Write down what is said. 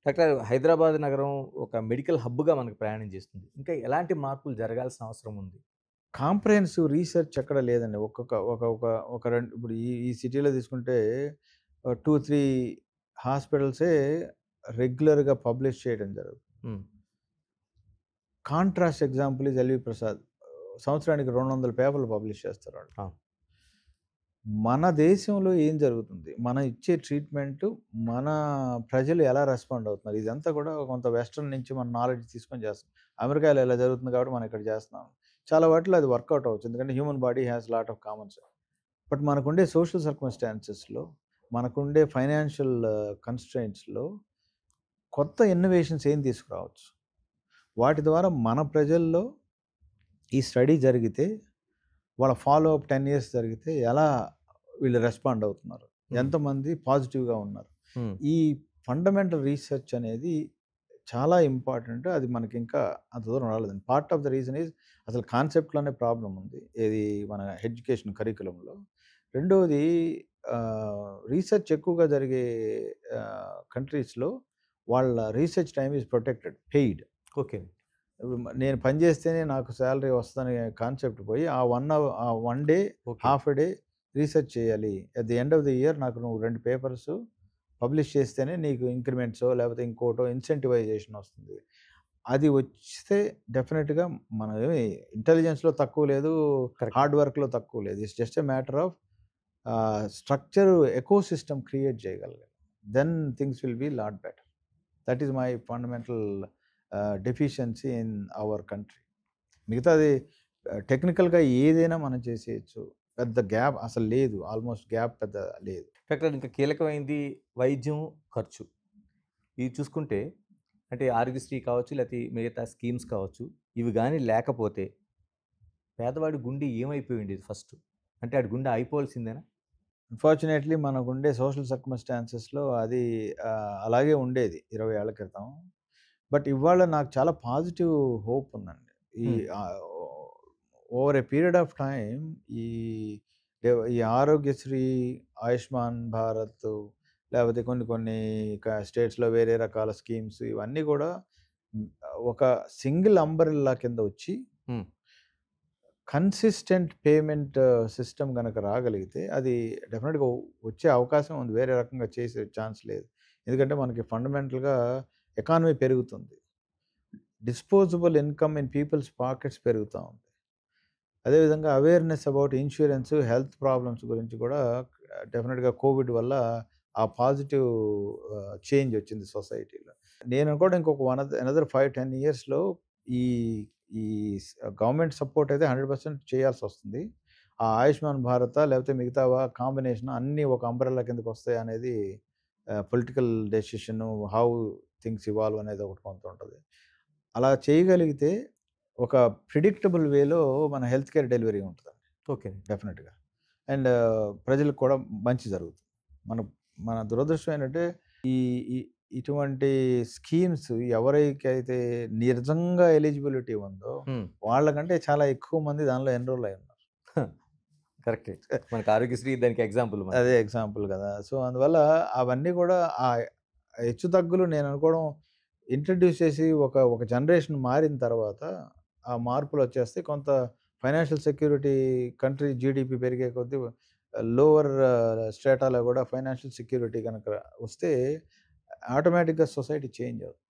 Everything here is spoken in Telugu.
డాక్టర్ హైదరాబాద్ నగరం ఒక మెడికల్ హబ్‌గా మనకు ప్రయాణం చేస్తుంది. ఇంకా ఎలాంటి మార్పులు జరగాల్సిన అవసరం ఉంది? కాంప్రహెన్సివ్ రీసెర్చ్ ఎక్కడ లేదండి. ఒక్కొక్క ఒక ఒక ఒక రెండు ఇప్పుడు ఈ ఈ సిటీలో తీసుకుంటే 2, 3 హాస్పిటల్సే రెగ్యులర్‌గా పబ్లిష్ చేయడం జరుగుతుంది. Hmm. Contrast example is LV Prasad. సంవత్సరానికి 200 పేపర్లు పబ్లిష్ చేస్తారు వాళ్ళు. ఆ! మన దేశంలో ఏం జరుగుతుంది? మనం ఇచ్చే ట్రీట్మెంటు మన ప్రజలు ఎలా రెస్పాండ్ అవుతున్నారు? ఇదంతా కూడా కొంత వెస్టర్న్ నుంచి మన నాలెడ్జ్ తీసుకొని చేస్తాం. అమెరికాలో ఇలా జరుగుతుంది కాబట్టి మనం ఇక్కడ చేస్తున్నాం. చాలా వాటిలో అది వర్కౌట్ అవ్వచ్చు. ఎందుకంటే human body has lot of common sense. But మనకుండే సోషల్ సర్కమ్‌స్టాన్సెస్‌లో, మనకుండే ఫైనాన్షియల్ కన్‌స్ట్రెయింట్స్‌లో కొత్త ఇన్నోవేషన్స్ ఏం తీసుకురావచ్చు? వాటి ద్వారా మన ప్రజల్లో ఈ స్టడీ జరిగితే, వాళ్ళ ఫాలో అప్ 10 ఇయర్స్ జరిగితే ఎలా వీళ్ళు రెస్పాండ్ అవుతున్నారు? హ్మ్. ఎంతమంది పాజిటివ్‌గా ఉన్నారు? హ్మ్. ఈ ఫండమెంటల్ రీసెర్చ్ అనేది చాలా ఇంపార్టెంట్. అది మనకింకా అంత దూరం రాలేదండి. Part of the reason is అసలు కాన్సెప్ట్‌లోనే ప్రాబ్లమ్ ఉంది. ఏది మన ఎడ్యుకేషన్ కరిక్యులంలో. రెండోది రీసెర్చ్ ఎక్కువగా జరిగే కంట్రీస్‌లో వాళ్ళ research time is protected, paid. Okay. ఇప్పుడు నేను పని చేస్తేనే నాకు సాలరీ వస్తదనే కాన్సెప్ట్ పోయి ఆ 1 ఆ 1 day, okay. Half a day research చేయాలి. At the end of the year నాకు నువ్వు 2 పేపర్స్ పబ్లిష్ చేస్తేనే నీకు ఇంక్రిమెంట్సో లేకపోతే ఇంకోటో ఇన్సెంటివైజేషన్ వస్తుంది. అది వస్తే డెఫినిట్‌గా మనం ఏమి ఇంటెలిజెన్స్‌లో తక్కువ లేదు, కరెక్ట్. హార్డ్ వర్క్‌లో తక్కువ లేదు. It's just a matter of structure ecosystem create చేయగలగాలి. Then things will be lot better. That is my fundamental deficiency in our country. మిగతాది టెక్నికల్‌గా ఏదైనా మనం చేసేయొచ్చు. పెద్ద గ్యాప్ అసలు లేదు. ఆల్‌మోస్ట్ గ్యాప్ పెద్ద లేదు. డాక్టర్ ఇంకా కీలకమైంది వైద్యం, ఖర్చు. ఇవి చూసుకుంటే అంటే ఆరోగ్యశ్రీ కావచ్చు, లేతే మిగతా స్కీమ్స్ కావచ్చు. ఇవి గాని లేకపోతే పేదవాడి గుండె ఏమైపోయి ఉండేది ఫస్ట్? అంటే ఆడి గుండె ఆగిపోవాల్సిందేనా? అన్‌ఫార్చునేట్‌లీ మనకుండే సోషల్ సర్కమ్‌స్టాన్సెస్‌లో అది అలాగే ఉండేది 20 ఏళ్ల క్రితం. బట్ ఇవాళ నాకు చాలా పాజిటివ్ హోప్ ఉందండి. ఈ హ్మ్. ఆహ్, over a period of time ఈ ఈ ఆరోగ్యశ్రీ, ఆయుష్మాన్ భారత్ లేకపోతే కొన్ని కొన్ని స్టేట్స్‌లో వేరే రకాల స్కీమ్స్ ఇవన్నీ కూడా హ్మ్, ఒక సింగిల్ అంబ్రెల్లా కింద వచ్చి హ్మ్. కన్సిస్టెంట్ పేమెంట్ సిస్టమ్ గనక రాగలిగితే అది డెఫినిట్‌గా వచ్చే అవకాశం ఉంది. వేరే రకంగా చేసే ఛాన్స్ లేదు. ఎందుకంటే మనకి ఫండమెంటల్‌గా ఎకానమీ పెరుగుతుంది. Disposable income in people's pockets పెరుగుతా ఉంది. అదేవిధంగా awareness about insurance, health problems గురించి కూడా డెఫినిట్‌గా కోవిడ్ వల్ల ఆ పాజిటివ్ చేంజ్ వచ్చింది సొసైటీలో. నేను అనుకోవడం ఇంకొక అనదర్ 5, 10 ఇయర్స్‌లో ఈ ఈ గవర్నమెంట్ సపోర్ట్ అయితే 100% చేయాల్సొస్తుంది. ఆ ఆయుష్మాన్ భారతా లేకపోతే మిగతావా కాంబినేషన్ అన్నీ ఒక అంబ్రెల్లా కిందకొస్తాయనేది political decision how things evolve అనేది ఒకటి కొంత ఉంటది. అలా చేయగలిగితే ఒక ప్రిడిక్టబుల్ వేలో మన హెల్త్ కేర్ డెలివరీ ఉంటదండి. ఓకే. డెఫినిట్‌గా. అండ్ ప్రజలకు కూడా మంచి జరుగుతుంది. మన మన దురదృష్టం ఏంటంటే ఈ ఈ ఇటువంటి స్కీమ్స్ ఎవరికైతే నిజంగా ఎలిజిబిలిటీ ఉందో హ్మ్. వాళ్ళకంటే చాలా ఎక్కువ మంది దానిలో ఎన్రోల్ అయ్యి ఉన్నారు. కరెక్టే. మనకి ఆరోగ్యశ్రీ దానికి ఎగ్జాంపుల్ అదే మనకి. ఎగ్జాంపుల్ గదా! సో, అందువల్ల అవన్నీ గూడా హెచ్చుతగ్గులు నేననుకోవడం ఇంట్రొడ్యూస్ చేసి ఒక జనరేషన్ మారిన తర్వాత, ఆ మార్పులొచ్చేస్తే కొంత ఫైనాన్షియల్ సెక్యూరిటీ కంట్రీ జీడీపీ పెరిగే కొద్దీ లోవర్ స్ట్రాటాలో గూడా ఫైనాన్షియల్ సెక్యూరిటీ గనక వస్తే ఆటోమేటిక్‌గా సొసైటీ చేంజ్ అవుతుంది.